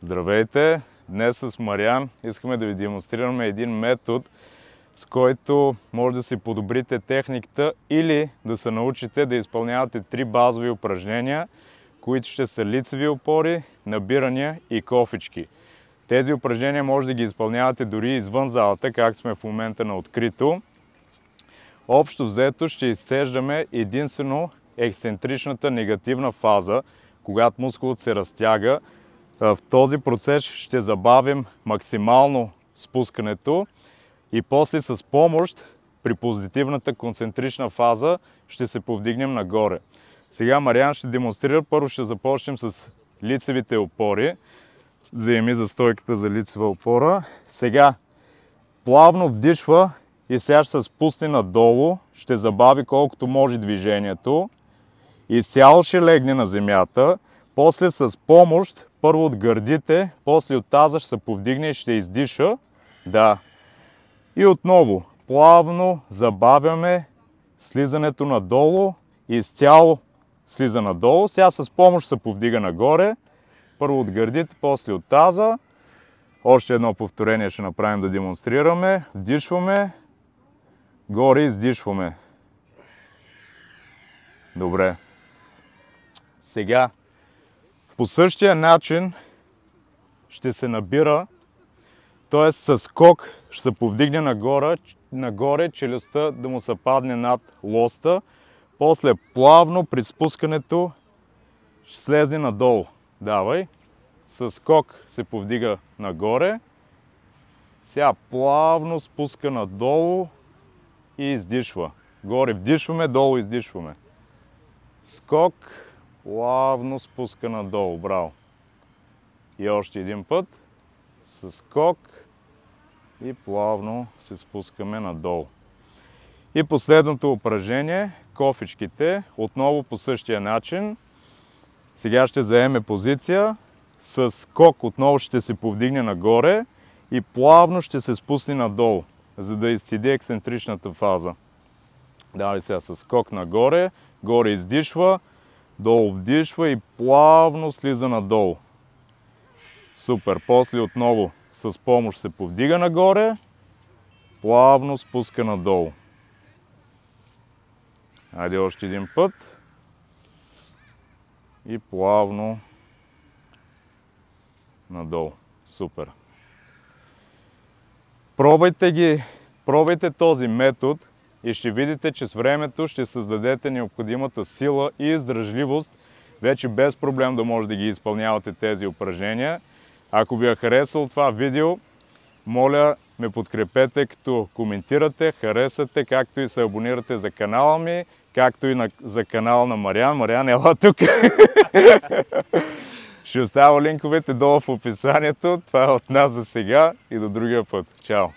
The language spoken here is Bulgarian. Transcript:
Здравейте! Днес с Мариан искаме да ви демонстрираме един метод, с който може да си подобрите техниката или да се научите да изпълнявате 3 базови упражнения, които ще са лицеви опори, набирания и кофички. Тези упражнения може да ги изпълнявате дори извън залата, както сме в момента на открито. Общо взето ще изцеждаме единствено ексцентричната негативна фаза, когато мускулът се разтяга. В този процес ще забавим максимално спускането и после с помощ при позитивната концентрична фаза ще се повдигнем нагоре. Сега Мариан ще демонстрира. Първо ще започнем с лицевите опори. Вземи за стойката за лицева опора. Сега плавно вдишва и сега ще се спусне надолу. Ще забави колкото може движението. Изцяло ще легне на земята. После с помощ, първо от гърдите, после от таза ще се повдигне и ще издиша. Да. И отново, плавно забавяме слизането надолу. Изцяло слиза надолу. Сега с помощ се повдига нагоре. Първо от гърдите, после от таза. Още едно повторение ще направим да демонстрираме. Вдишваме. Горе издишваме. Добре. Сега по същия начин ще се набира, т.е. с скок ще се повдигне нагоре, челюстта да му се падне над лоста. После плавно при спускането ще слезне надолу. Давай. С скок се повдига нагоре. Сега плавно спуска надолу и издишва. Горе вдишваме, долу издишваме. Скок, плавно спуска надолу. Браво. И още един път. С скок и плавно се спускаме надолу. И последното упражнение, кофичките, отново по същия начин. Сега ще заеме позиция. С скок отново ще се повдигне нагоре и плавно ще се спусне надолу, за да изцеди ексцентричната фаза. Давай сега с скок нагоре, горе издишва, долу вдишва и плавно слиза надолу. Супер! После отново с помощ се повдига нагоре, плавно спуска надолу. Хайде още един път. И плавно надолу. Супер! Пробвайте този метод и ще видите, че с времето ще създадете необходимата сила и издръжливост, вече без проблем да може да ги изпълнявате тези упражнения. Ако ви е харесало това видео, моля ме подкрепете, като коментирате, харесате, както и се абонирате за канала ми, както и за канала на Мариан. Мариан, ела тук! Ще оставя линковете долу в описанието. Това е от нас за сега и до другия път. Чао!